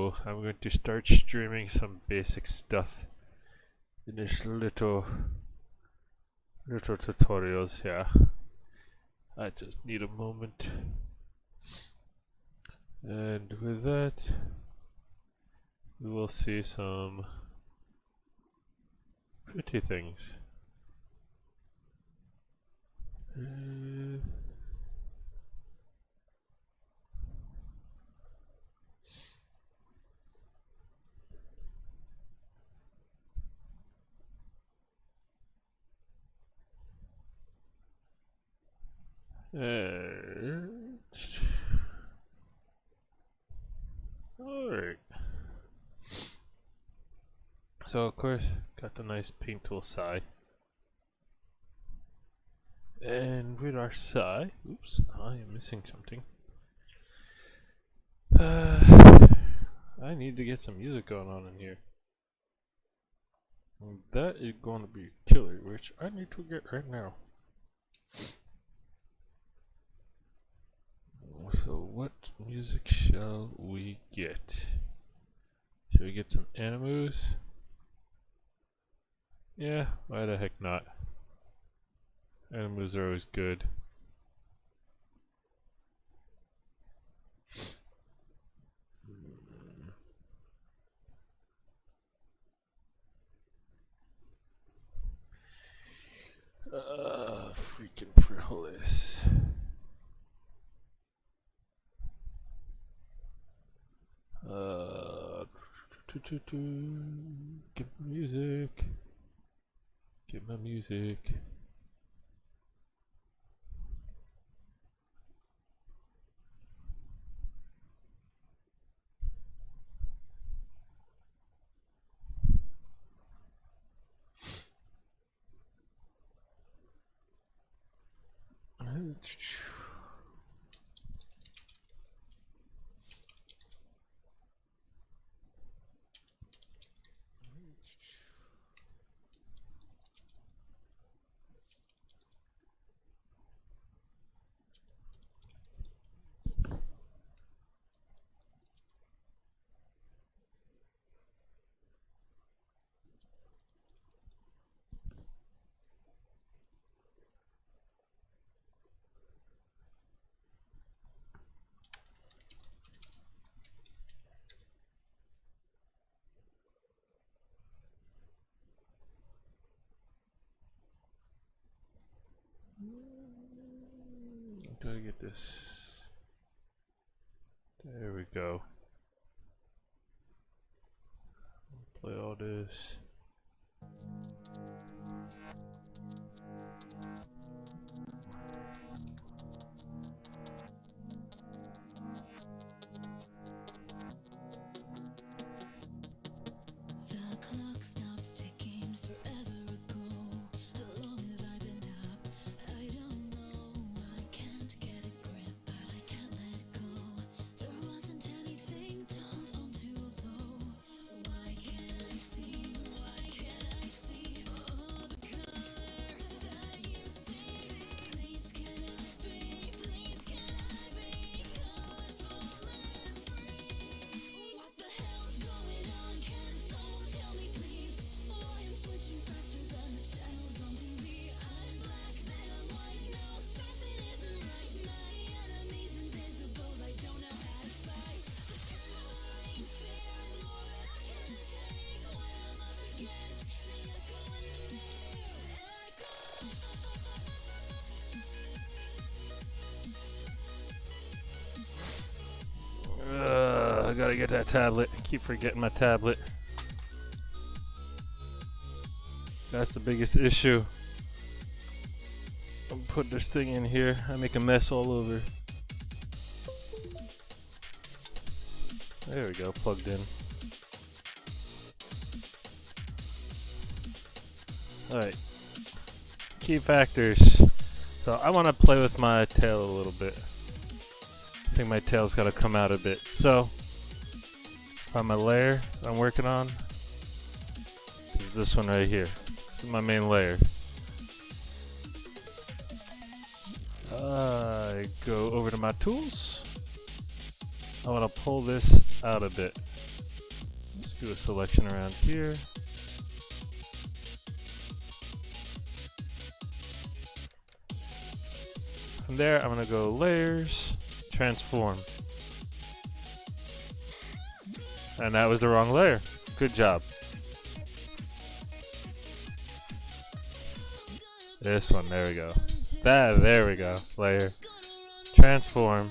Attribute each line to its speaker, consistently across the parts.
Speaker 1: So I'm going to start streaming some basic stuff in this little tutorials here. I just need a moment. And with that, we will see some pretty things. Alright. So of course, got the nice paint tool Sai. And with our Sai, oops, I am missing something. I need to get some music going on in here. And that is going to be killer, which I need to get right now. So what music shall we get? Should we get some animus? Yeah, why the heck not? Animus are always good. Freaking frijoles. Get my music. Get my music. Gotta get this. There we go. Play all this. I gotta get that tablet. I keep forgetting my tablet. That's the biggest issue. I'm putting this thing in here. I make a mess all over. There we go, plugged in. Alright. Key factors. So I want to play with my tail a little bit. I think my tail's got to come out a bit. So, find my layer I'm working on. This is this one right here. This is my main layer. I go over to my tools. I want to pull this out a bit. Just do a selection around here. From there, I'm going to go layers, transform. And that was the wrong layer. Good job. This one, there we go. There we go. Layer, transform.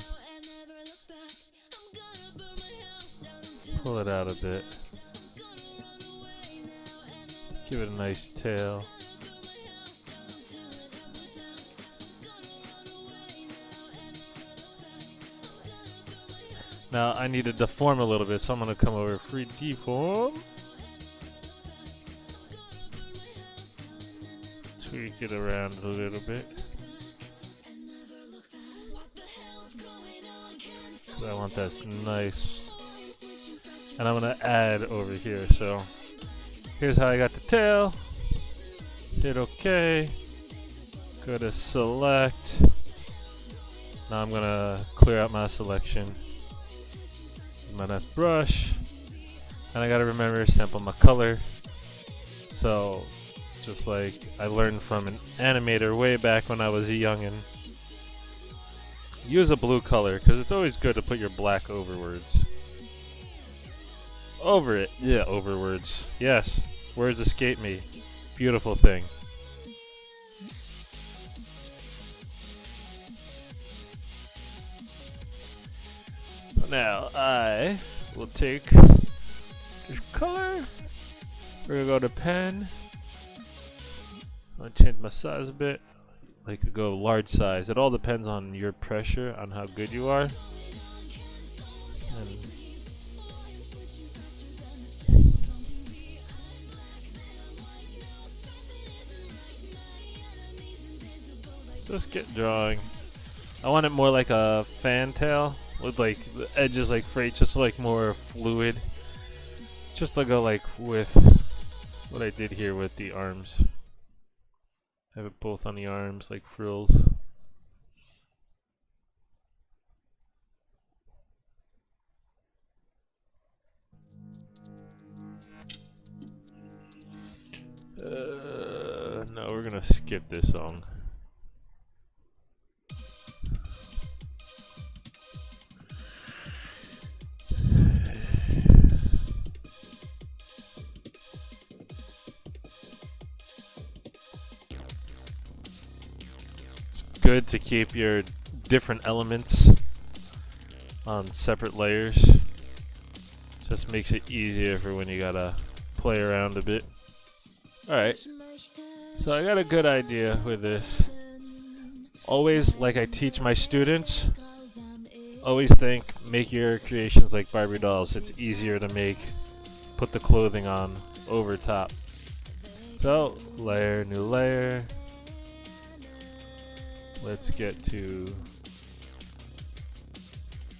Speaker 1: Pull it out a bit. Give it a nice tail. Now I need to deform a little bit, so I'm going to come over free deform. Tweak it around a little bit. I want that nice. And I'm going to add over here. So here's how I got the tail. Hit OK. Go to select. Now I'm going to clear out my selection. My nice brush, and I gotta remember to sample my color. So just like I learned from an animator way back when I was a youngin', use a blue color because it's always good to put your black over words. Over it, yeah, over words. Yes, words escape me. Beautiful thing. Now I will take this color. We're gonna go to pen. I'll change my size a bit. Like to go large size. It all depends on your pressure, on how good you are. And just get drawing. I want it more like a fantail. With like the edges like frayed, just like more fluid. Just to go like with what I did here with the arms. Have it both on the arms like frills. No, we're gonna skip this song. Good to keep your different elements on separate layers. Just makes it easier for when you gotta play around a bit. Alright, so I got a good idea with this. Always, like I teach my students, always think, make your creations like Barbie dolls. It's easier to make, put the clothing on over top. So, layer, new layer. Let's get to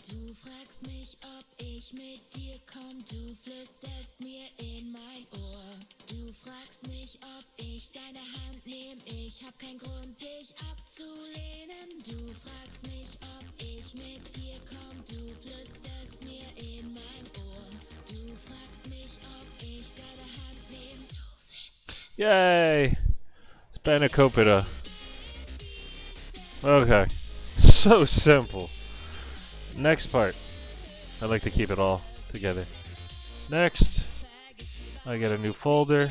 Speaker 1: Du fragst mich, ob ich mit dir komm, du flüsterst mir in mein Ohr. Du fragst mich, ob ich deine Hand nehm, ich hab keinen Grund, dich abzulehnen. Du fragst mich, ob ich mit dir komm, du flüsterst mir in mein Ohr. Du fragst mich, ob ich deine Hand nehm, du flüsterst. Yay! Spanakopita. Okay, so simple. Next part. I like to keep it all together. Next, I get a new folder.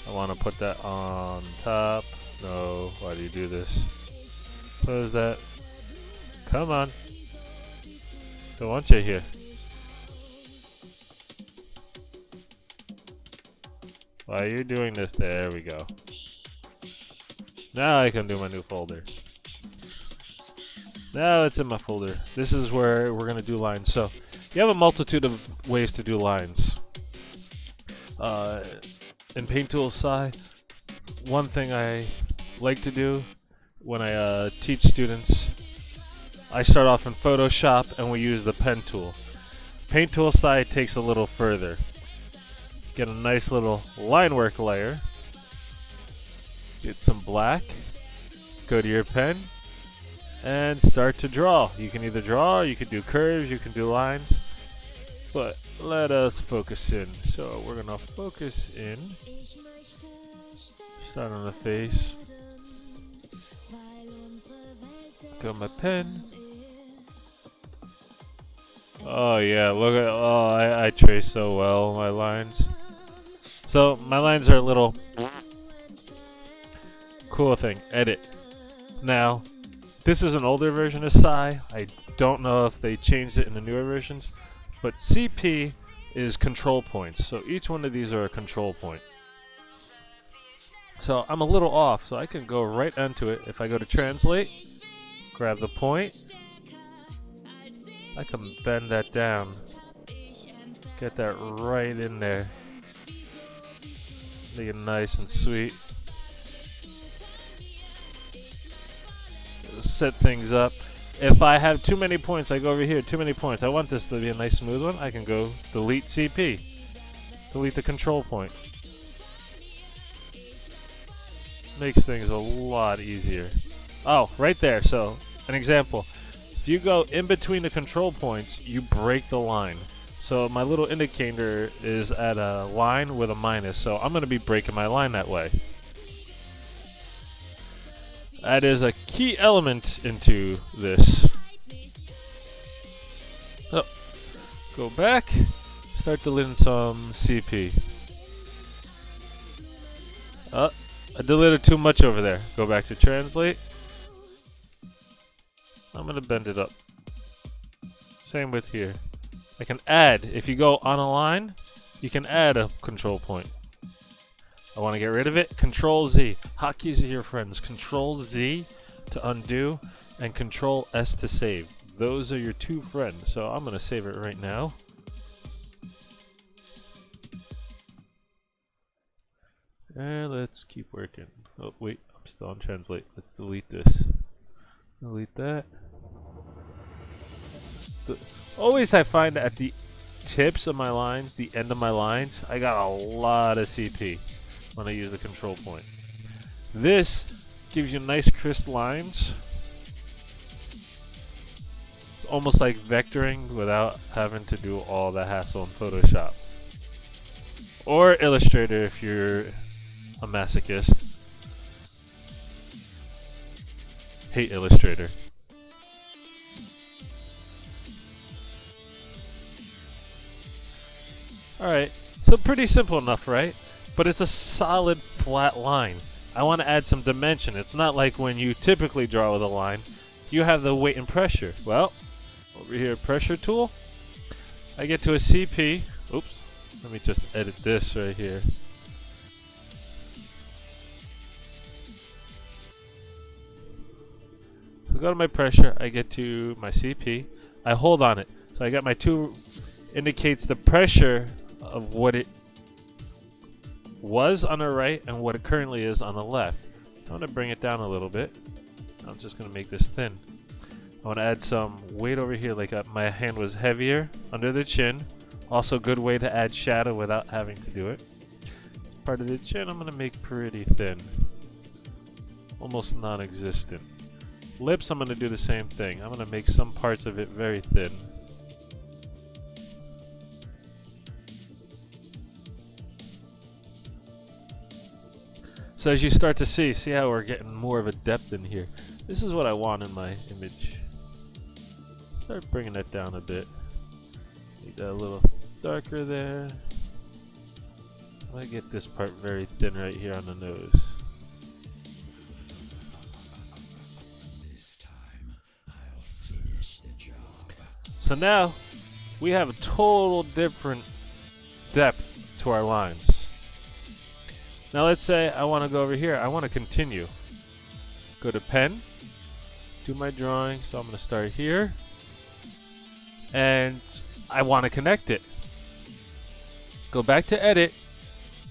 Speaker 1: I want to put that on top. No, why do you do this? Close that. Come on. Don't want you here. Why are you doing this? There we go. Now I can do my new folder. Now it's in my folder. This is where we're going to do lines. So you have a multitude of ways to do lines. In Paint Tool Sai, one thing I like to do when I teach students, I start off in Photoshop and we use the pen tool. Paint Tool Sai takes a little further. Get a nice little line work layer. Get some black, go to your pen, and start to draw. You can either draw, you can do curves, you can do lines. But let us focus in. So we're gonna focus in. Start on the face. Got my pen. Oh yeah, look at, oh, I trace so well my lines. So my lines are a little cool thing. Edit. Now, this is an older version of Sai. I don't know if they changed it in the newer versions, but CP is control points. So each one of these are a control point. So I'm a little off, so I can go right into it. If I go to translate, grab the point, I can bend that down, get that right in there, make it nice and sweet. Set things up. If I have too many points, I go over here, too many points. I want this to be a nice smooth one. I can go delete CP, delete the control point. Makes things a lot easier. Oh, right there. So, an example. If you go in between the control points, you break the line. So my little indicator is at a line with a minus. So I'm going to be breaking my line that way. That is a key element into this. So, go back. Start deleting some CP. I deleted too much over there. Go back to translate. I'm going to bend it up. Same with here. I can add. If you go on a line, you can add a control point. I want to get rid of it. Control Z. Hotkeys are your friends. Control Z to undo and Control S to save. Those are your two friends. So I'm going to save it right now. And let's keep working. Oh, wait. I'm still on translate. Let's delete this. Delete that. Always I find at the tips of my lines, the end of my lines, I got a lot of CP when I use the control point. This gives you nice crisp lines. It's almost like vectoring without having to do all the hassle in Photoshop. Or Illustrator if you're a masochist. Hate Illustrator. Alright, so pretty simple enough, right? But it's a solid flat line. I want to add some dimension. It's not like when you typically draw with a line, you have the weight and pressure. Well, over here, pressure tool. I get to a CP. Oops, let me just edit this right here. So go to my pressure, I get to my CP. I hold on it. So I got my two, indicates the pressure of what it was on the right and what it currently is on the left. I want to bring it down a little bit. I'm just going to make this thin. I want to add some weight over here, like my hand was heavier under the chin. Also good way to add shadow without having to do it. Part of the chin I'm going to make pretty thin. Almost non-existent. Lips I'm going to do the same thing. I'm going to make some parts of it very thin. So as you start to see how we're getting more of a depth in here. This is what I want in my image. Start bringing that down a bit. Make that a little darker there. I'm going to get this part very thin right here on the nose.
Speaker 2: This time I'll finish the job.
Speaker 1: So now we have a total different depth to our lines. Now let's say I want to go over here. I want to continue. Go to pen, do my drawing. So I'm going to start here. And I want to connect it. Go back to edit.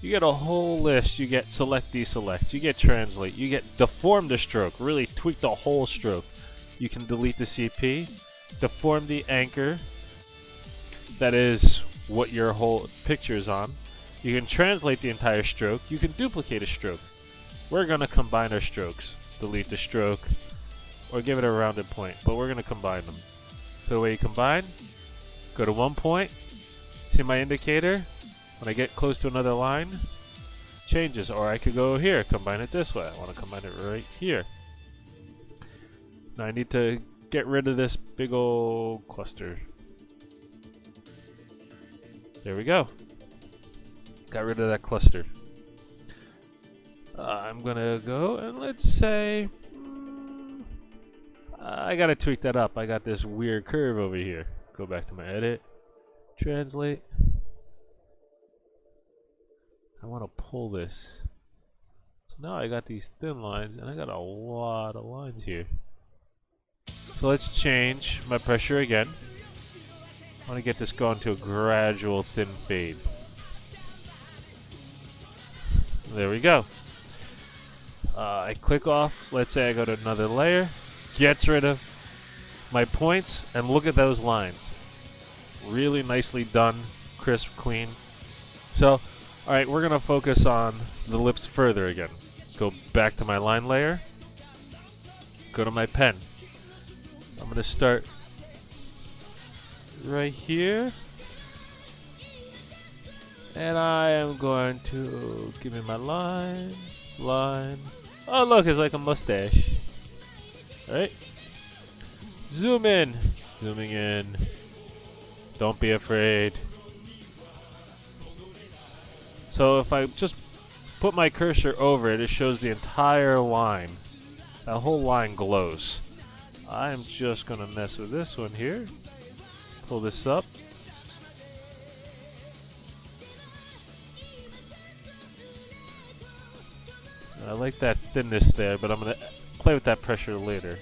Speaker 1: You get a whole list. You get select, deselect. You get translate. You get deform the stroke. Really tweak the whole stroke. You can delete the CP. Deform the anchor. That is what your whole picture is on. You can translate the entire stroke. You can duplicate a stroke. We're going to combine our strokes. Delete the stroke or give it a rounded point, but we're going to combine them. So the way you combine, go to one point, See my indicator? When I get close to another line, changes. Or I could go here, combine it this way. I want to combine it right here. Now I need to get rid of this big old cluster. There we go. Got rid of that cluster. I'm gonna go and let's say I gotta tweak that up. I got this weird curve over here. Go back to my edit, translate. I want to pull this. So now I got these thin lines and I got a lot of lines here. So let's change my pressure again. I want to get this going to a gradual thin fade. There we go. I click off, let's say I go to another layer, gets rid of my points, and look at those lines. Really nicely done, crisp, clean. So, alright, we're going to focus on the lips further again. Go back to my line layer, go to my pen. I'm going to start right here. And I am going to give me my line. Oh, look, it's like a mustache. Alright. Zoom in. Zooming in. Don't be afraid. So if I just put my cursor over it, it shows the entire line. That whole line glows. I'm just going to mess with this one here. Pull this up. I like that thinness there, but I'm going to play with that pressure later.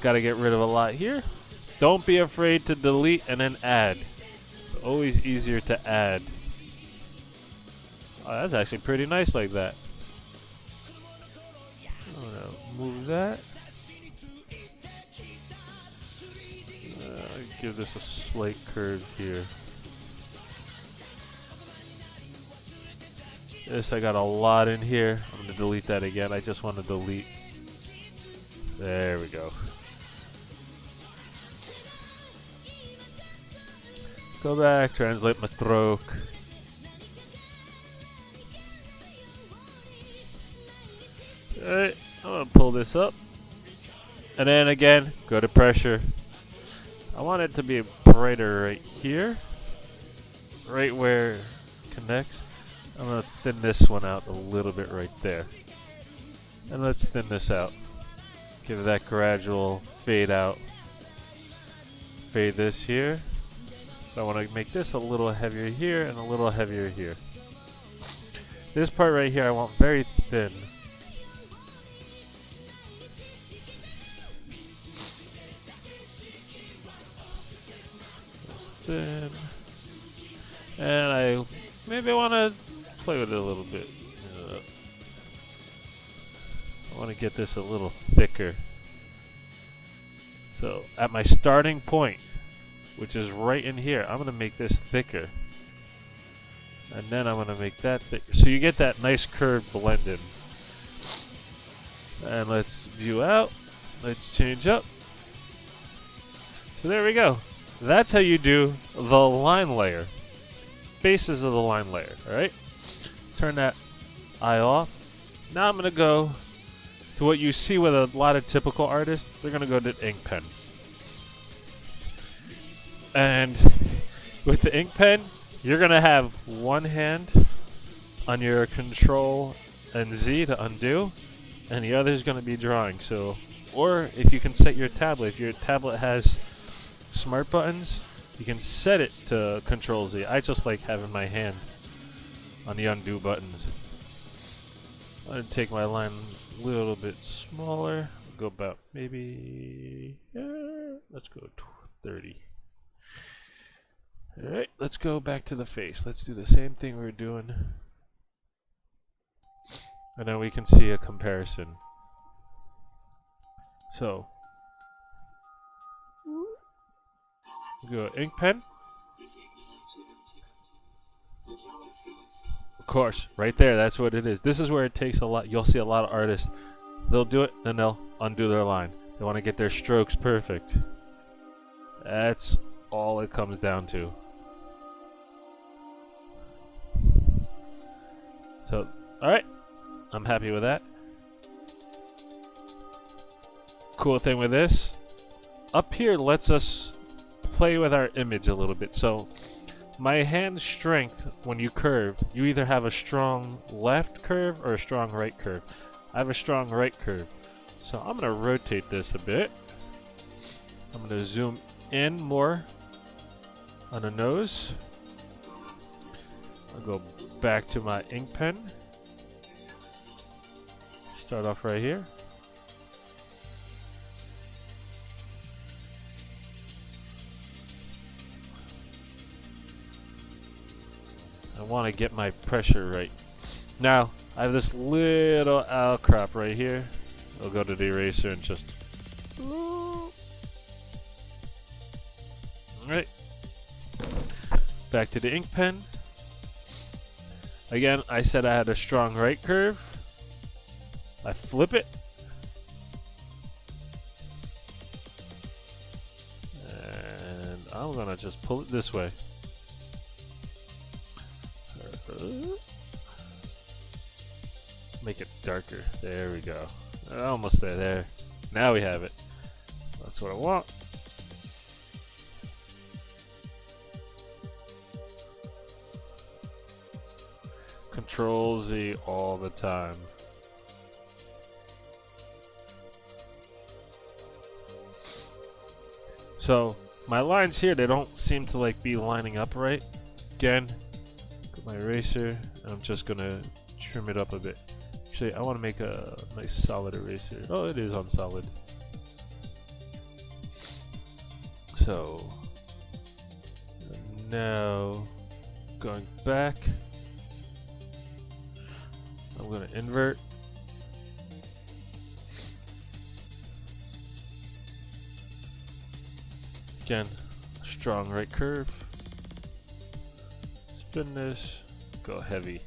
Speaker 1: Got to get rid of a lot here. Don't be afraid to delete and then add. It's always easier to add. Oh, that's actually pretty nice like that. I'm going to move that. Give this a slight curve here. This, I got a lot in here. I'm going to delete that again. I just want to delete. There we go. Go back, translate my stroke. Alright, I'm going to pull this up. And then again, go to pressure. I want it to be brighter right here. Right where it connects. I'm going to thin this one out a little bit right there. And let's thin this out. Give it that gradual fade out. Fade this here. So I want to make this a little heavier here and a little heavier here. This part right here I want very thin. Just thin. And I maybe want to play with it a little bit. I want to get this a little thicker. So at my starting point, which is right in here, I'm going to make this thicker. And then I'm going to make that thicker. So you get that nice curved blend in. And let's view out. Let's change up. So there we go. That's how you do the line layer. Bases of the line layer, alright? Turn that eye off. Now I'm going to go to what you see with a lot of typical artists. They're going to go to ink pen. And with the ink pen, you're going to have one hand on your Control and Z to undo, and the other is going to be drawing. So, or if you can set your tablet, if your tablet has smart buttons, you can set it to Control Z. I just like having my hand on the undo buttons. I'm going to take my line a little bit smaller. Go about maybe, let's go 30. Alright, let's go back to the face. Let's do the same thing we were doing. And then we can see a comparison. So, go ink pen. Of course, right there, that's what it is. This is where it takes a lot. You'll see a lot of artists. They'll do it, then they'll undo their line. They want to get their strokes perfect. That's all it comes down to. So, alright. I'm happy with that. Cool thing with this, up here lets us play with our image a little bit. So, my hand strength, when you curve, you either have a strong left curve or a strong right curve. I have a strong right curve. So I'm going to rotate this a bit. I'm going to zoom in more on the nose. I'll go back to my ink pen. Start off right here. I want to get my pressure right. Now, I have this little outcrop right here. I'll go to the eraser and just... Alright. Back to the ink pen. Again, I said I had a strong right curve. I flip it. And I'm gonna just pull it this way. Make it darker. There we go. Almost there. Now we have it. That's what I want. Control Z all the time. So my lines here, they don't seem to like be lining up right. Again, get my eraser, and I'm just gonna trim it up a bit. Actually, I want to make a nice solid eraser. Oh, it is on solid. So now going back, I'm going to invert. Again, strong right curve. Spin this, go heavy.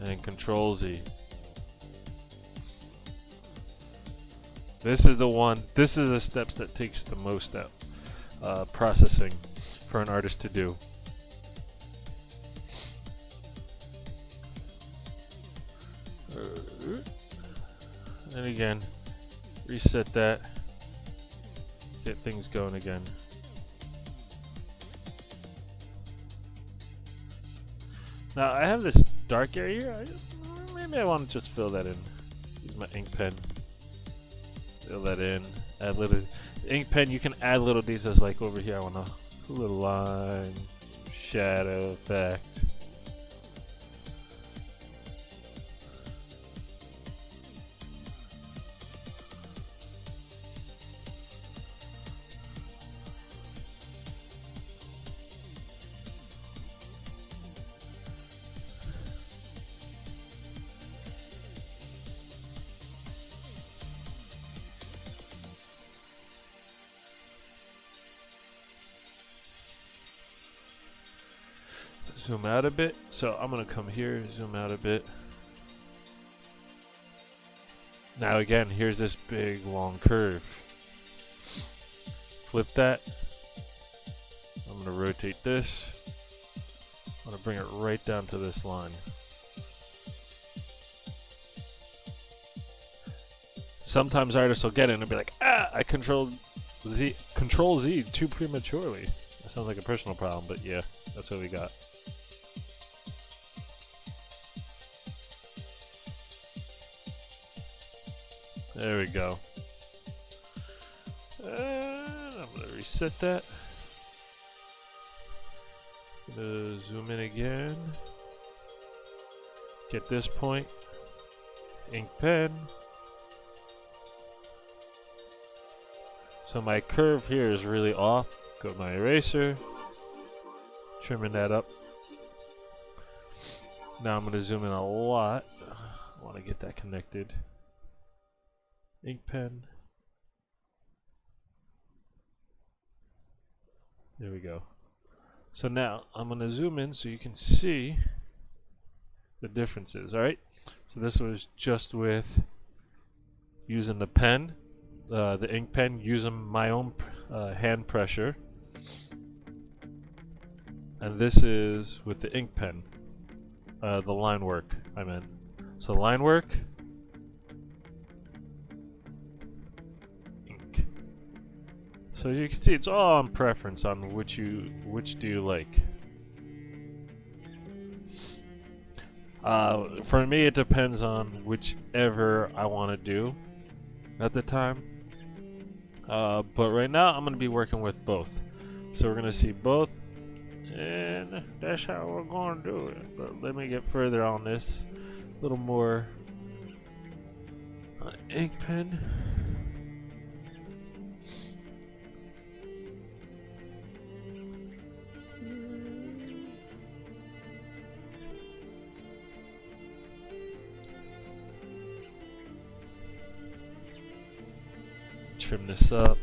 Speaker 1: And Control Z. This is the one, this is the steps that takes the most out processing for an artist to do. And again, reset that, get things going again. Now I have this dark area here. Maybe I want to just fill that in. Use my ink pen. Fill that in. Add little ink pen. You can add little details like over here. I want a little line, shadow effect. Zoom out a bit. So I'm gonna come here, zoom out a bit. Now again, here's this big long curve. Flip that. I'm gonna rotate this. I'm gonna bring it right down to this line. Sometimes artists will get it and be like, ah, I control Z too prematurely. That sounds like a personal problem, but yeah, that's what we got. There we go. And I'm going to reset that. Gonna zoom in again. Get this point. Ink pen. So my curve here is really off. Go to my eraser. Trimming that up. Now I'm going to zoom in a lot. I want to get that connected. Ink pen. There we go. So now I'm going to zoom in so you can see the differences. Alright? So this was just with using the pen, the ink pen, using my own hand pressure. And this is with the ink pen, the line work I meant. So line work, ink. So you can see it's all on preference on which do you like. For me, it depends on whichever I want to do at the time. But right now, I'm going to be working with both. So we're going to see both, and that's how we're going to do it. But let me get further on this. A little more on ink pen. Trim this up.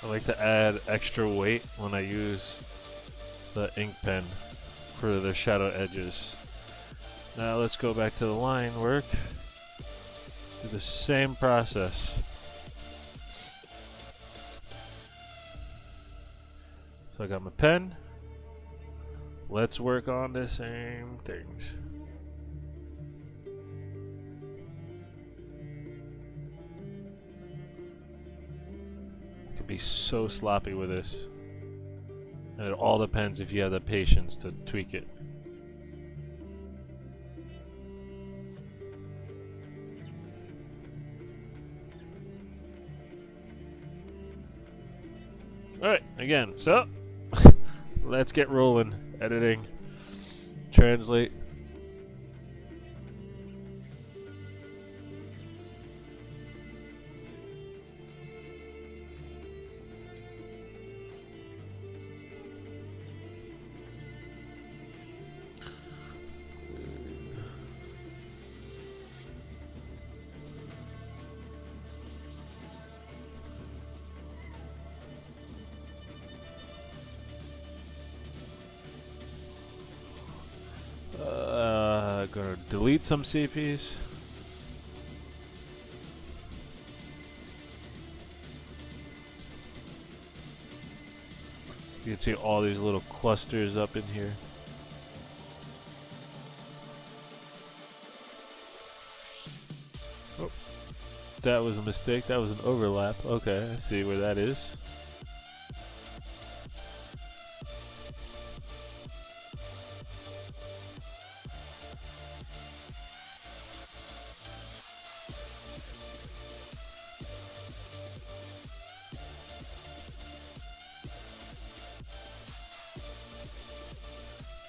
Speaker 1: I like to add extra weight when I use the ink pen for the shadow edges. Now let's go back to the line work. Do the same process. So I got my pen. Let's work on the same things. Be so sloppy with this, and it all depends if you have the patience to tweak it. Alright, again, so let's get rolling. Editing, translate. Gonna delete some CPs. You can see all these little clusters up in here. Oh, that was a mistake. That was an overlap. Okay, I see where that is.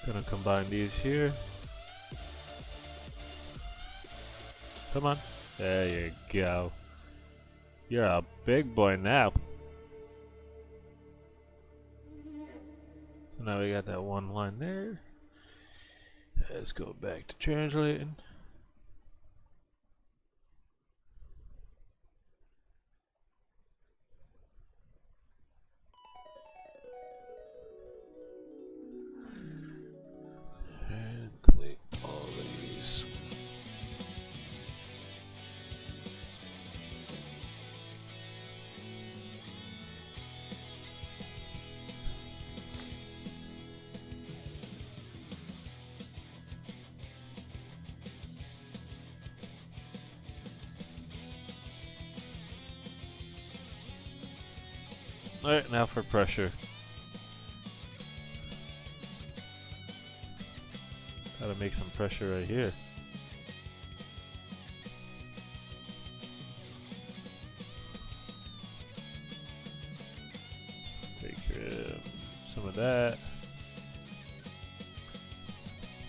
Speaker 1: Gonna combine these here. Come on. There you go. You're a big boy now. So now we got that one line there. Let's go back to translating. Translate all Alright, now for pressure. Gotta make some pressure right here. Take some of that.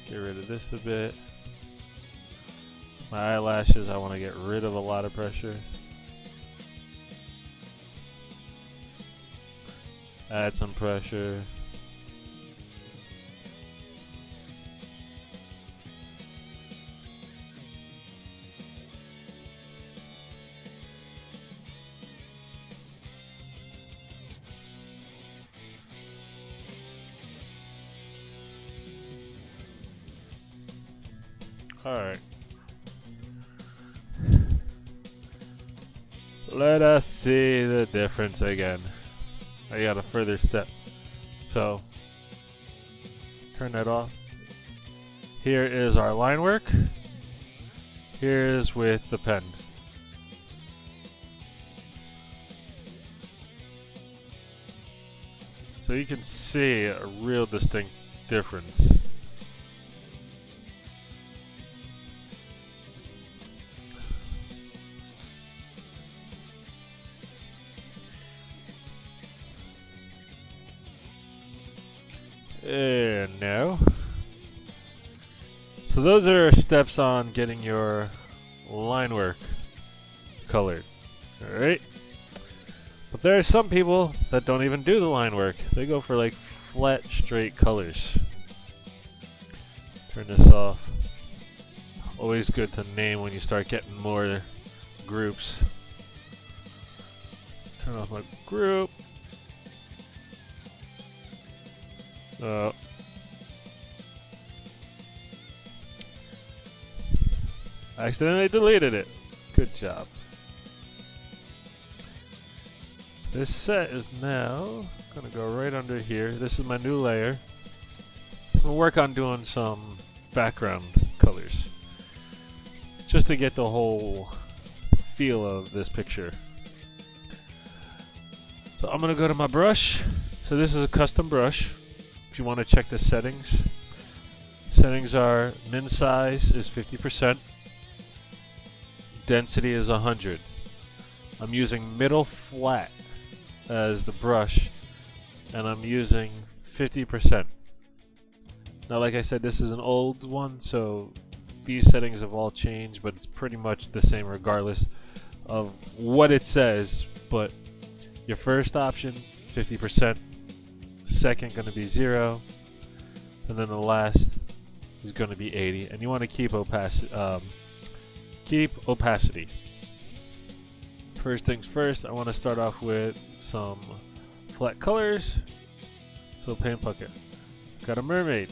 Speaker 1: Get rid of this a bit. My eyelashes, I want to get rid of a lot of pressure. Add some pressure. Alright. Let us see the difference again. I got a further step. So, turn that off. Here is our line work. Here is with the pen. So you can see a real distinct difference. No. So those are steps on getting your line work colored. Alright? But there are some people that don't even do the line work. They go for like flat, straight colors. Turn this off. Always good to name when you start getting more groups. Turn off my group. Oh. Accidentally deleted it. Good job. This set is now gonna go right under here. This is my new layer. I'm gonna work on doing some background colors just to get the whole feel of this picture. So I'm gonna go to my brush. So this is a custom brush. If you want to check the settings, settings are min size is 50%, density is 100. I'm using middle flat as the brush, and I'm using 50%. Now, like I said, this is an old one, so these settings have all changed, but it's pretty much the same regardless of what it says. But your first option, 50%. Second going to be 0, and then the last is going to be 80, and you want to keep opacity. First things first, I want to start off with some flat colors. So paint bucket. Got a mermaid.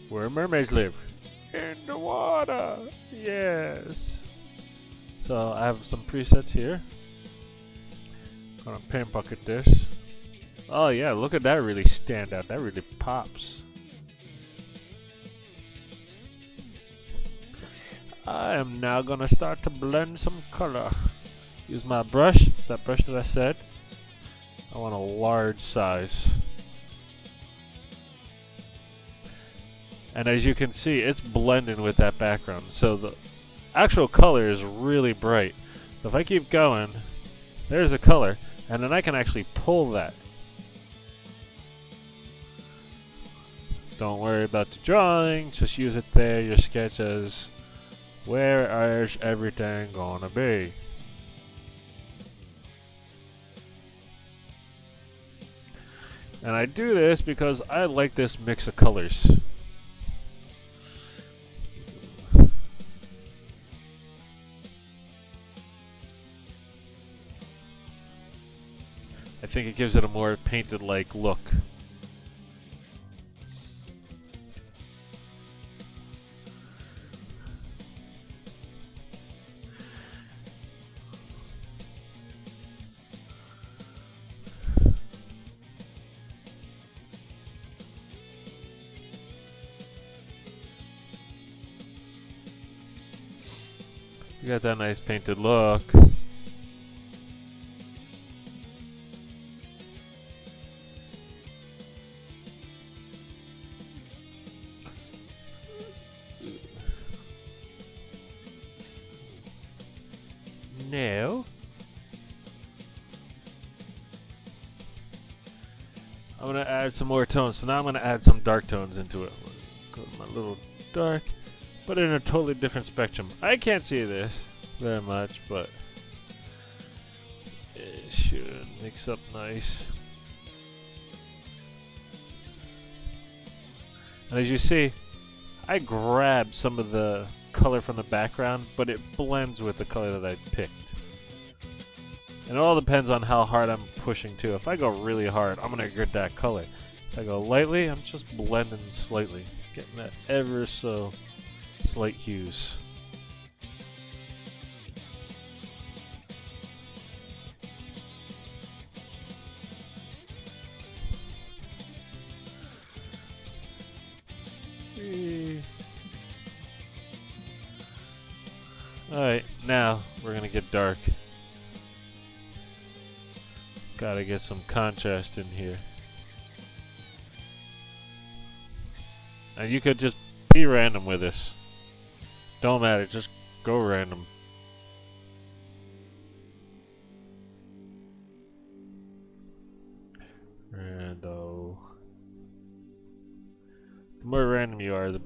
Speaker 1: Where mermaids live? In the water. Yes. So I have some presets here. Gonna paint bucket this. Oh yeah, look at that really stand out. That really pops. I am now gonna start to blend some color. Use my brush, that brush that I said. I want a large size. And as you can see, it's blending with that background. So the actual color is really bright. So if I keep going, there's a color, and then I can actually pull that. Don't worry about the drawing, just use it there, your sketches. Where is everything gonna be? And I do this because I like this mix of colors. I think it gives it a more painted-like look. You got that nice painted look. now I'm gonna add some more tones. So now I'm gonna add some dark tones into it. Go to my little dark, but in a totally different spectrum. I can't see this very much, but it should mix up nice. And as you see, I grabbed some of the color from the background, but it blends with the color that I picked. And it all depends on how hard I'm pushing too. If I go really hard, I'm gonna get that color. If I go lightly, I'm just blending slightly, getting that ever so slight hues. Alright, now we're gonna get dark. Gotta get some contrast in here. And you could just be random with this. Don't matter, just go random. Rando. The more random you are, the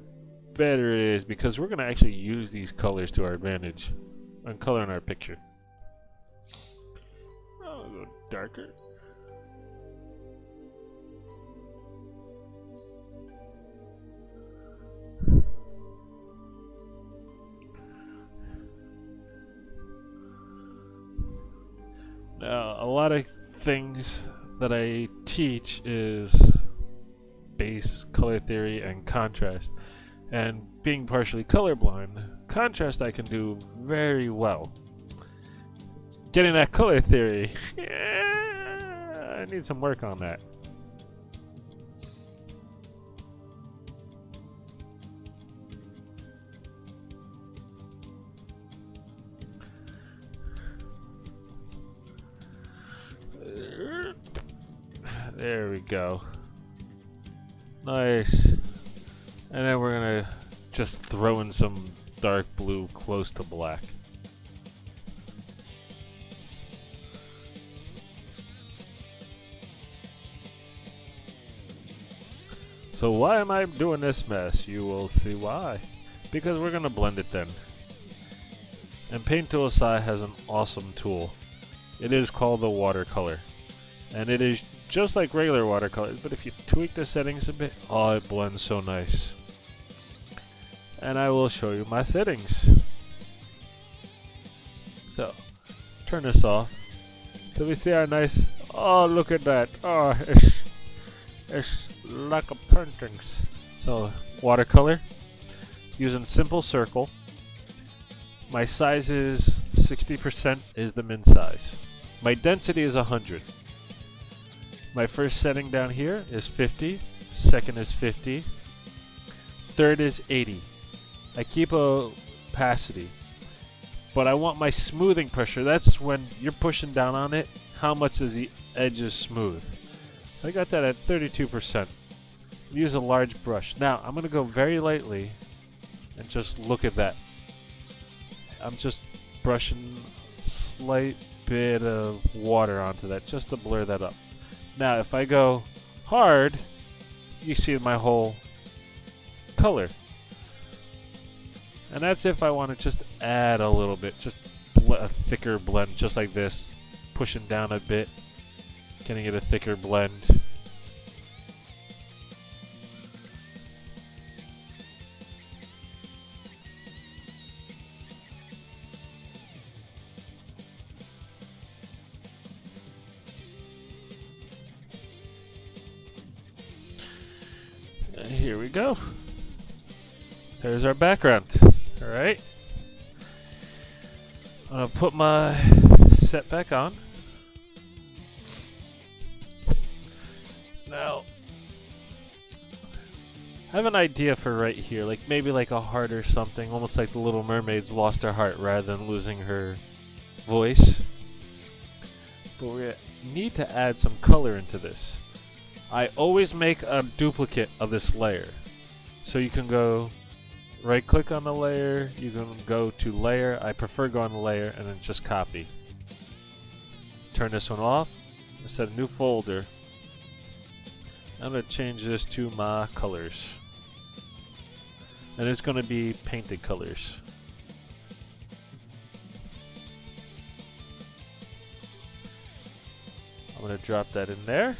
Speaker 1: better it is, because we're gonna actually use these colors to our advantage and color in our picture. I'll go darker. Now, a lot of things that I teach is base color theory and contrast. And being partially colorblind, contrast I can do very well. Getting that color theory, yeah, I need some work on that. There we go. Nice. And then we're gonna just throw in some dark blue close to black. So why am I doing this mess? You will see why. Because we're gonna blend it then. And Paint Tool Sai has an awesome tool. It is called the watercolor. And it is just like regular watercolors, but if you tweak the settings a bit, oh, it blends so nice. And I will show you my settings. So, turn this off. So we see our nice, oh, look at that. Oh, it's like a paintings. So, watercolor, using simple circle. My size is 60% is the min size. My density is 100. My first setting down here is 50, second is 50, third is 80. I keep a opacity, but I want my smoothing pressure. That's when you're pushing down on it, how much is the edges smooth. So I got that at 32%. Use a large brush. Now I'm going to go very lightly and just look at that. I'm just brushing a slight bit of water onto that just to blur that up. Now if I go hard, you see my whole color. And that's if I want to just add a little bit, just a thicker blend, just like this. Pushing down a bit, getting it a thicker blend. Here we go. There's our background. Alright. I'm going to put my set back on. Now, I have an idea for right here. Like maybe like a heart or something. Almost like the Little Mermaid's lost her heart rather than losing her voice. But we need to add some color into this. I always make a duplicate of this layer. So you can go right click on the layer, you can go to layer. I prefer going to layer and then just copy. Turn this one off, set a new folder. I'm going to change this to my colors. And it's going to be painted colors. I'm going to drop that in there.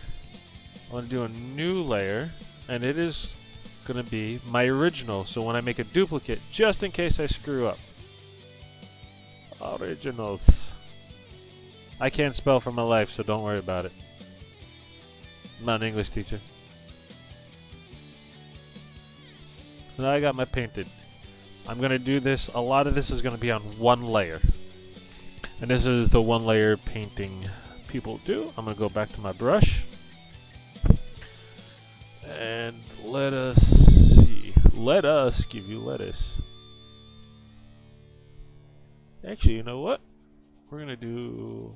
Speaker 1: I'm going to do a new layer, and it is going to be my original. So when I make a duplicate, just in case I screw up. Originals. I can't spell for my life, so don't worry about it. I'm not an English teacher. So now I got my painted. I'm going to do this. A lot of this is going to be on one layer. And this is the one layer painting people do. I'm going to go back to my brush. And let us see. Let us give you lettuce. Actually, you know what? We're going to do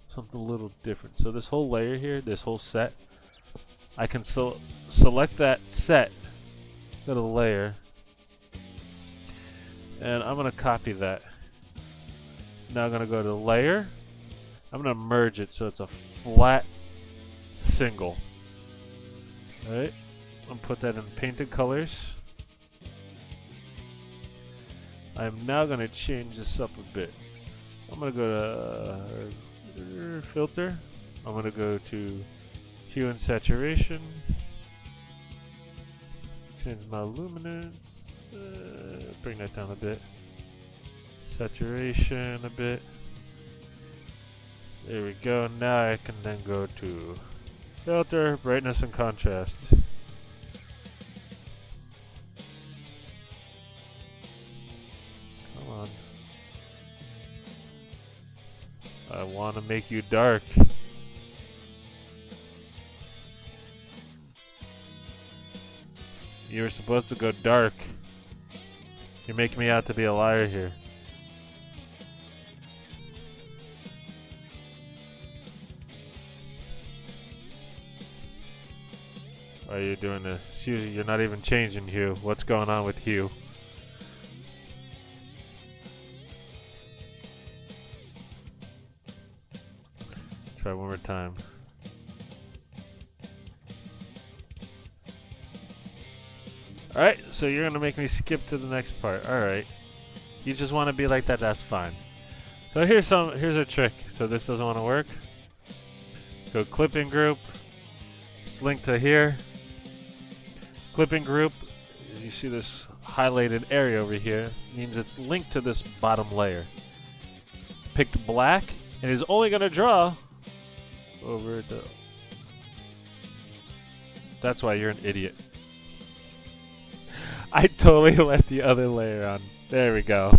Speaker 1: something a little different. So this whole layer here, this whole set, I can select that set, go to the layer, and I'm going to copy that. Now I'm going to go to the layer. I'm going to merge it so it's a flat single. Alright, I'm going to put that in painted colors. I'm now going to change this up a bit. I'm going to go to filter. I'm going to go to hue and saturation. Change my luminance. Bring that down a bit. Saturation a bit. There we go. Now I can then go to filter, brightness and contrast. Come on. I want to make you dark. You were supposed to go dark. You're making me out to be a liar here. Why are you doing this? You're not even changing hue. What's going on with hue? Try one more time. Alright, so you're gonna make me skip to the next part. Alright. You just wanna be like that, that's fine. So here's a trick. So this doesn't wanna work. Go clipping group. It's linked to here. Clipping group, you see this highlighted area over here, means it's linked to this bottom layer. Picked black, and it's only gonna draw over the... That's why you're an idiot. I totally left the other layer on. There we go.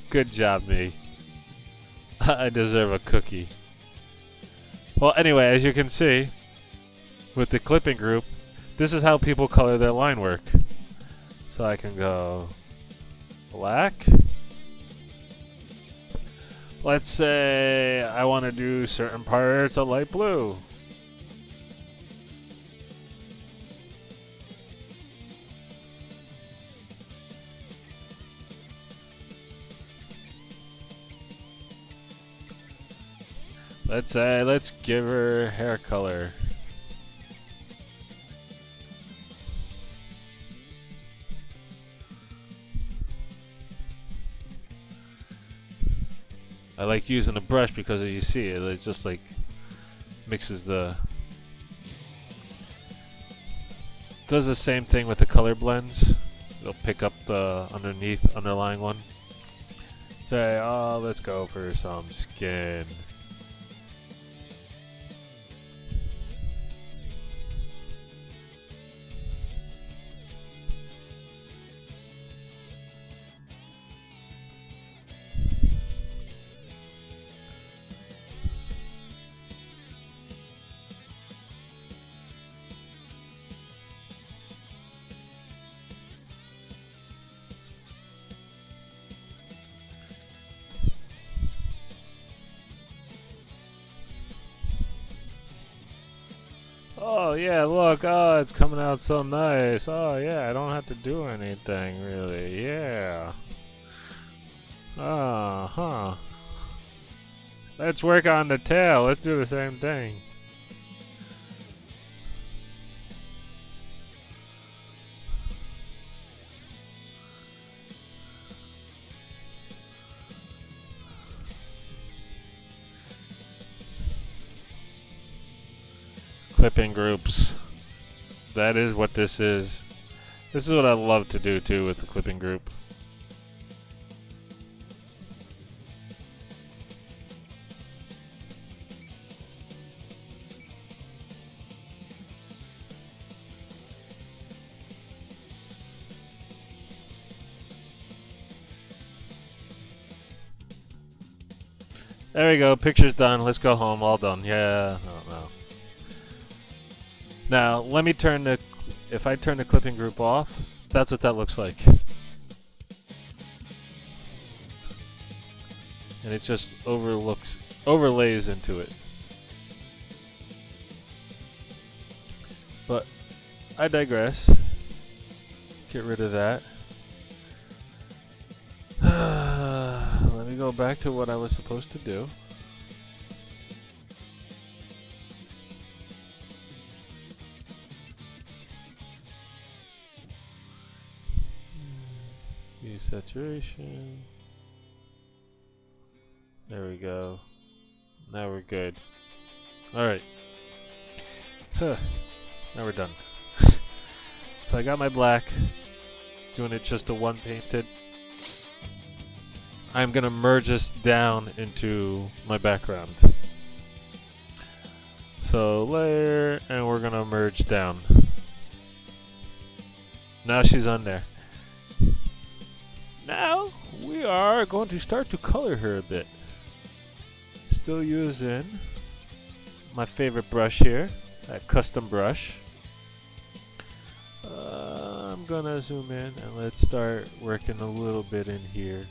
Speaker 1: Good job, me. I deserve a cookie. Well, anyway, as you can see, with the clipping group, this is how people color their line work. So I can go black. Let's say I want to do certain parts a light blue. Let's say, let's give her hair color. I like using a brush because as you see it just like mixes the... Does the same thing with the color blends. It'll pick up the underlying one. Say, oh, let's go for some skin. yeah, look, oh, it's coming out so nice. Oh yeah, I don't have to do anything really. Yeah. Huh. Let's work on the tail. Let's do the same thing. Clipping groups. That is what this is. This is what I love to do too with the clipping group. There we go. Picture's done. Let's go home. All done. Yeah. No. Now let me turn the. If I turn the clipping group off, that's what that looks like. And it just overlays into it. But I digress. Get rid of that. Let me go back to what I was supposed to do. Use saturation. There we go. Now we're good. Alright. Now we're done. So I got my black. Doing it just to one painted. I'm gonna merge this down into my background. So layer, and we're gonna merge down. Now she's on there. Now we are going to start to color her a bit. Still using my favorite brush here, that custom brush. I'm gonna zoom in and let's start working a little bit in here.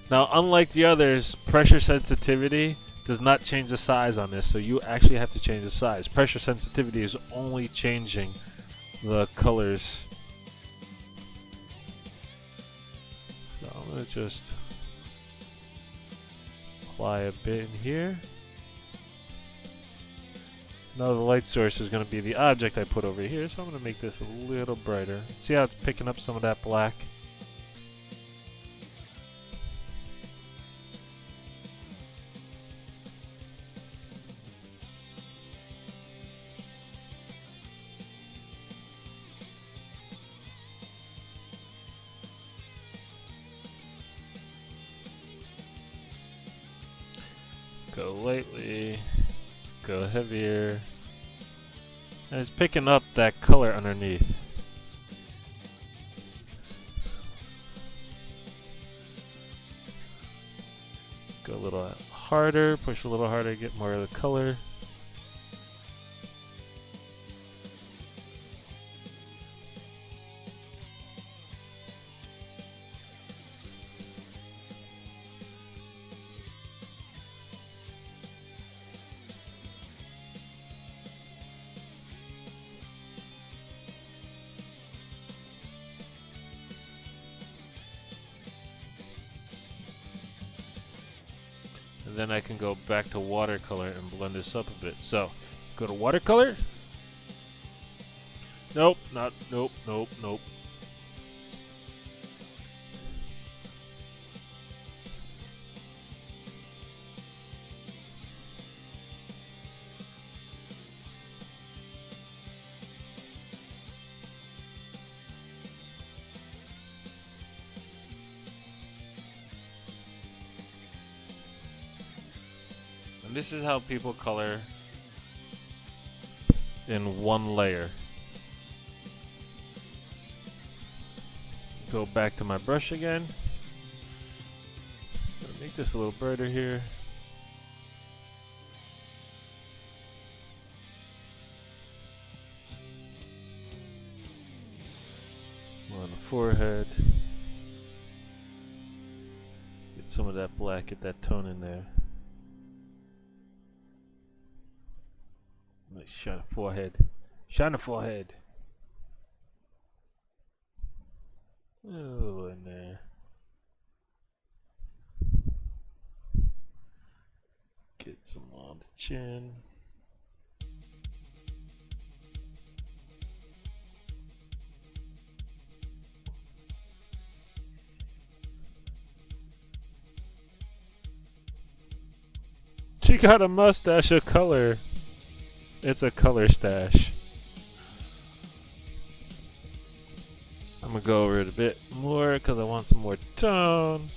Speaker 1: Now, unlike the others, pressure sensitivity does not change the size on this, so you actually have to change the size. Pressure sensitivity is only changing the colors. So I'm going to just apply a bit in here. Now the light source is going to be the object I put over here, so I'm going to make this a little brighter. See how it's picking up some of that black? Go lightly, go heavier, and it's picking up that color underneath. Go a little harder, push a little harder, get more of the color. And then I can go back to watercolor and blend this up a bit. So, go to watercolor. Nope. And this is how people color in one layer. Go back to my brush again. Gonna make this a little brighter here. More on the forehead. Get some of that black, get that tone in there. Shine a forehead. Shine a forehead. Oh, in there. Get some on the chin. She got a mustache of color. It's a color stash. I'm gonna go over it a bit more because I want some more tone.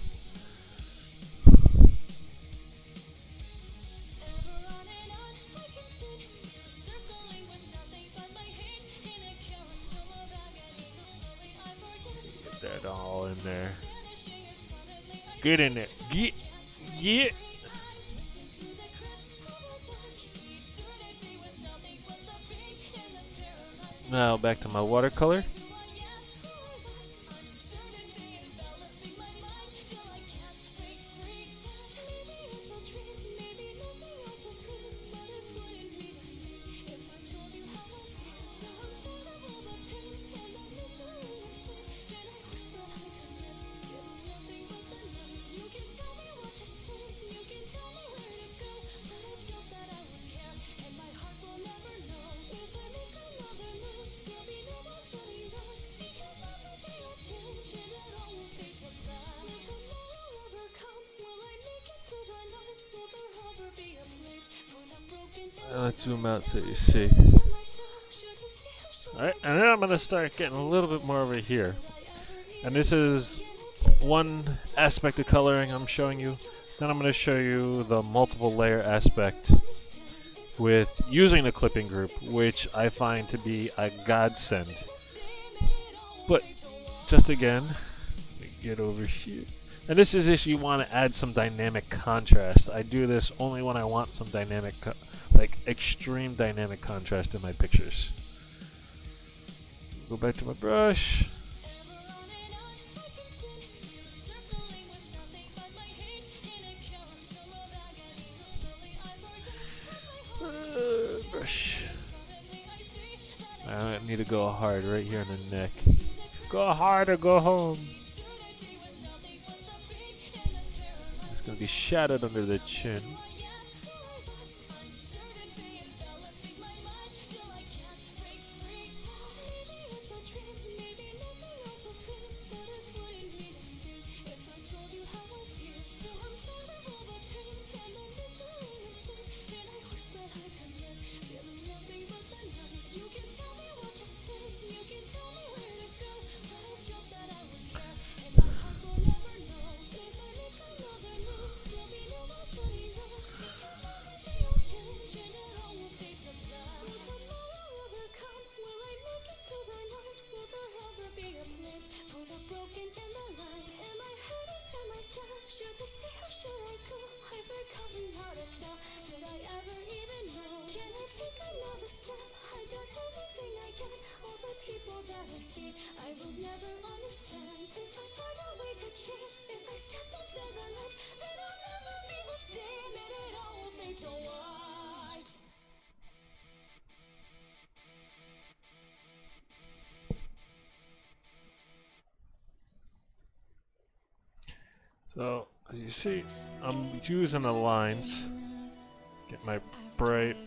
Speaker 1: Get that all in there. Get in there. Get. Now back to my watercolor. Let's zoom out so you see. Alright, and then I'm going to start getting a little bit more over here. And this is one aspect of coloring I'm showing you. Then I'm going to show you the multiple layer aspect with using the clipping group, which I find to be a godsend. But just again, let me get over here. And this is if you want to add some dynamic contrast. I do this only when I want some dynamic, like extreme dynamic contrast in my pictures. Go back to my brush. Brush. I need to go hard right here in the neck. Go hard or go home. It's gonna be shadowed under the chin.
Speaker 3: I will never understand if I find a way to change. If I step into the light, then I'll never be the same, and it all will fade to white.
Speaker 1: So, as you see, I'm using the lines. Get my bright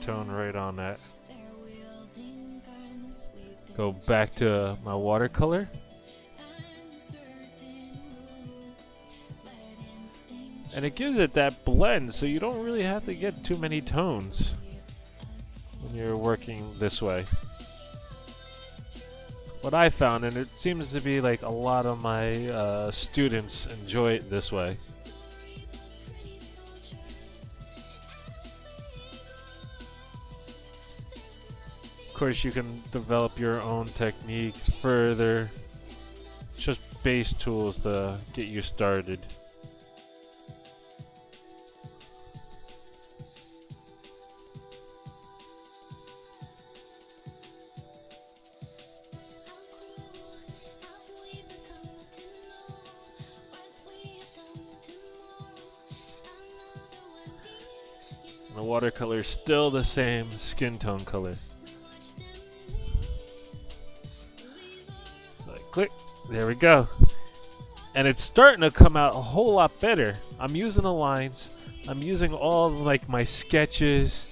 Speaker 1: tone right on that. Go back to my watercolor. And it gives it that blend, so you don't really have to get too many tones when you're working this way. What I found, and it seems to be like a lot of my students enjoy it this way. Of course, you can develop your own techniques further. It's just base tools to get you started. The watercolor is still the same skin tone color. Like click, there we go. And it's starting to come out a whole lot better. I'm using the lines. I'm using all like my sketches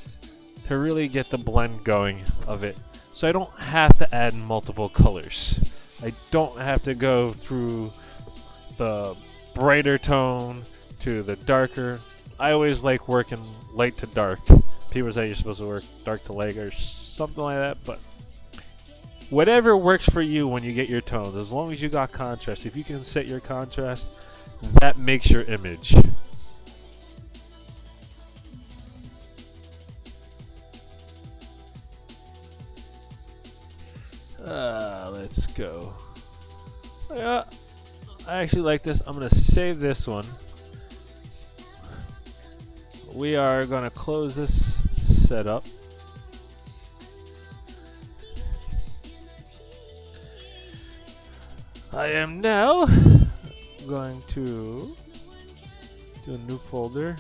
Speaker 1: to really get the blend going of it. So I don't have to add multiple colors. I don't have to go through the brighter tone to the darker. I always like working light to dark. People say you're supposed to work dark to light or something like that, but whatever works for you when you get your tones, as long as you got contrast. If you can set your contrast, that makes your image. Let's go. Yeah, I actually like this. I'm gonna save this one. We are gonna close this setup. I am now going to do a new folder.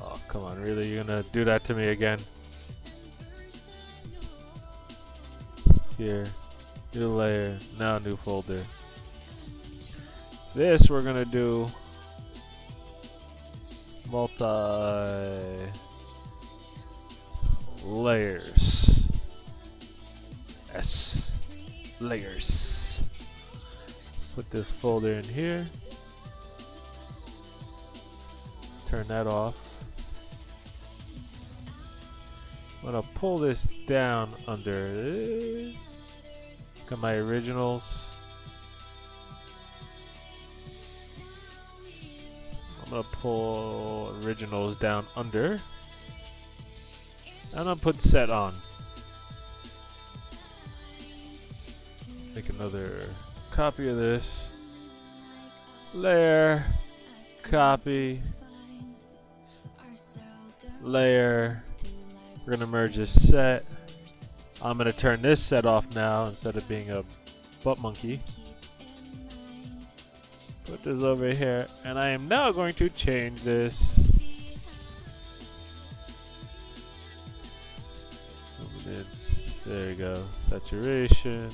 Speaker 1: Oh, come on, really? You're gonna do that to me again? Here, new layer, now new folder. This we're gonna do multi layers. S layers. Put this folder in here. Turn that off. I'm gonna pull this down under this. Got my originals. I'm gonna pull originals down under. I'm gonna put set on. Make another copy of this. Layer, copy, layer. We're gonna merge this set. I'm gonna turn this set off now instead of being a butt monkey. Put this over here, and I am now going to change this. Luminance. There you go. Saturation.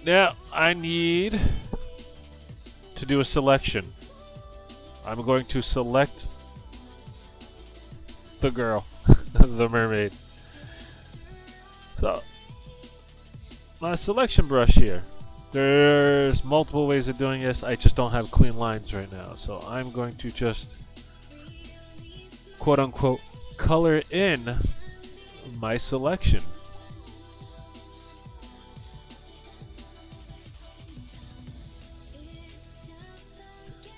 Speaker 1: Now I need to do a selection. I'm going to select the girl, the mermaid. So, my selection brush here. There's multiple ways of doing this. I just don't have clean lines right now. So I'm going to just, quote unquote, color in my selection.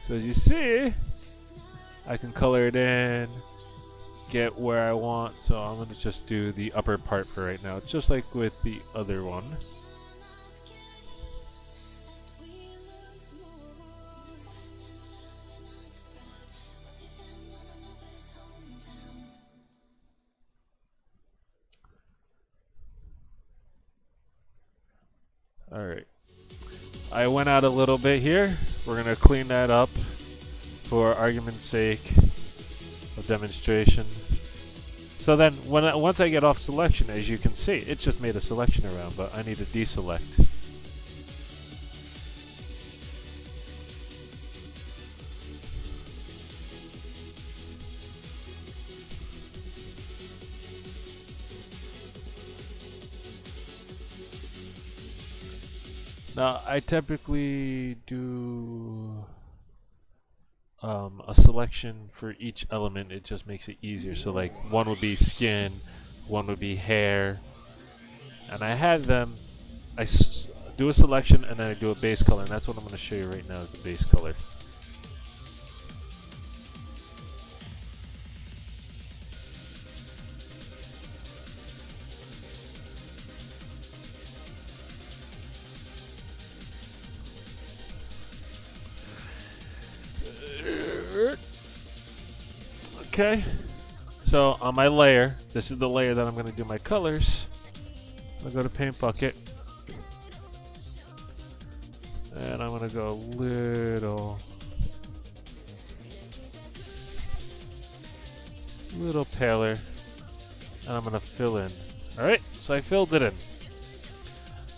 Speaker 1: So as you see, I can color it in, get where I want. So I'm going to just do the upper part for right now, just like with the other one. All right. I went out a little bit here. We're going to clean that up for argument's sake of demonstration. So then once I get off selection, as you can see, it just made a selection around, but I need to deselect. Now, I typically do a selection for each element. It just makes it easier. So like one would be skin, one would be hair, and I had them, do a selection and then I do a base color, and that's what I'm going to show you right now, is the base color. Okay, so on my layer, this is the layer that I'm going to do my colors. I'm going to go to Paint Bucket. And I'm gonna go a little paler, and I'm gonna fill in. Alright, so I filled it in.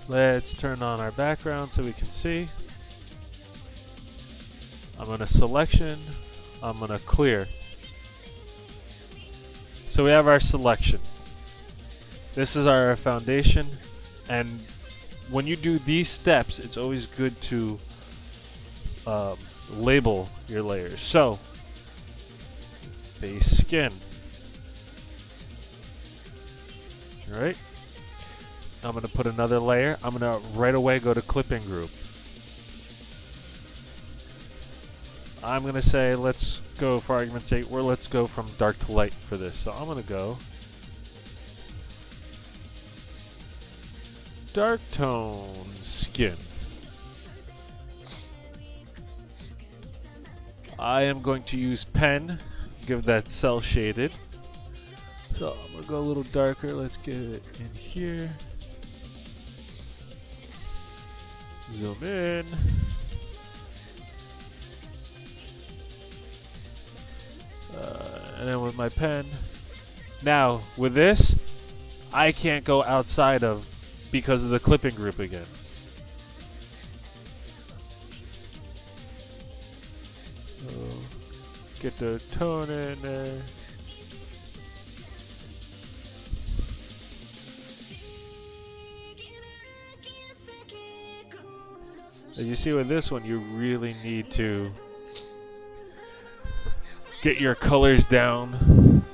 Speaker 1: Let's turn on our background so we can see. I'm gonna selection, I'm gonna clear. So we have our selection. This is our foundation, and when you do these steps, it's always good to label your layers. So, base skin. Alright. I'm going to put another layer. I'm going to right away go to clipping group. I'm going to say, let's go, for argument's sake, or let's go from dark to light for this. So I'm going to go dark tone skin. I am going to use pen, give that cell shaded. So I'm gonna go a little darker. Let's get it in here. Zoom in. And then with my pen. Now with this, I can't go outside of because of the clipping group again. So get the tone in there. As you see with this one, you really need to get your colors down.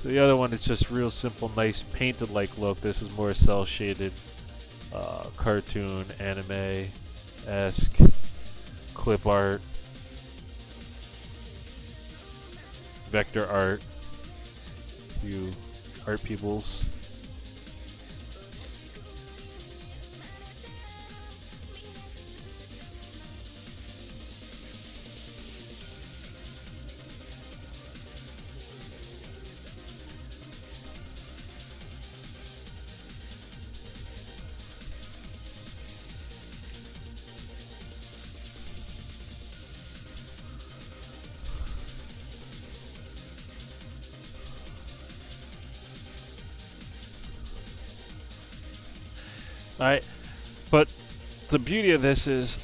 Speaker 1: So the other one is just real simple, nice painted-like look. This is more cel-shaded, cartoon, anime-esque, clip art, vector art, you art peoples. Alright, but the beauty of this is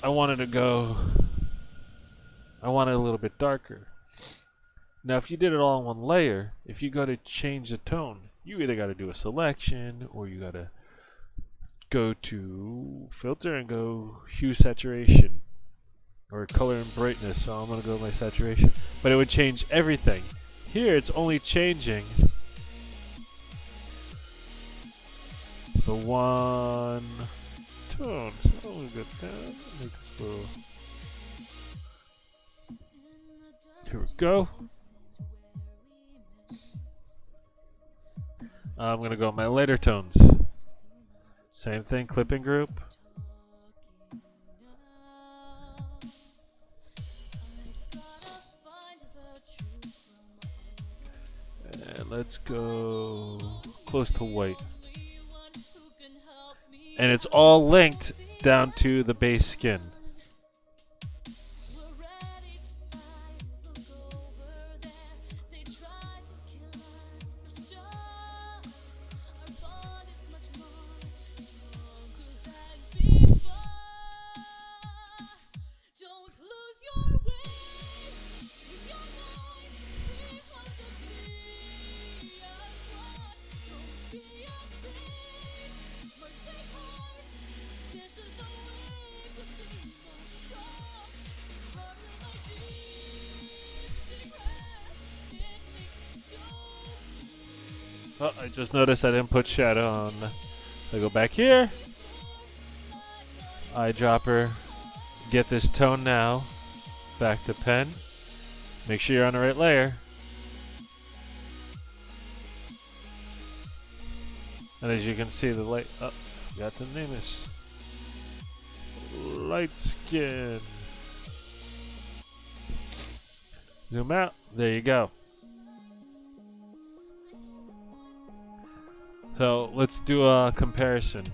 Speaker 1: I wanted it a little bit darker. Now if you did it all in one layer, if you go to change the tone, you either got to do a selection or you got to go to filter and go hue saturation or color and brightness. So I'm going to go my saturation, but it would change everything. Here it's only changing the one tone. So I'm gonna get that. Make this little. Here we go. I'm gonna go my lighter tones. Same thing, clipping group. And let's go close to white. And it's all linked down to the base skin. Oh, I just noticed I didn't put shadow on. I go back here. Eyedropper. Get this tone now. Back to pen. Make sure you're on the right layer. And as you can see, the light. Oh, got to name this. Light skin. Zoom out. There you go. So let's do a comparison.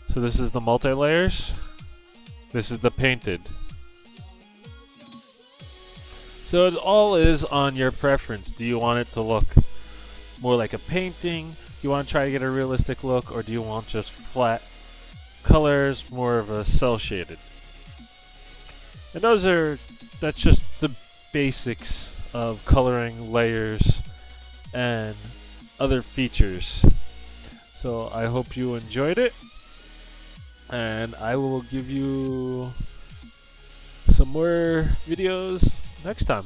Speaker 1: So this is the multi-layers. This is the painted. So it all is on your preference. Do you want it to look more like a painting? Do you want to try to get a realistic look, or do you want just flat colors, more of a cell shaded? And that's just the basics of coloring, layers, and other features. So I hope you enjoyed it, and I will give you some more videos next time.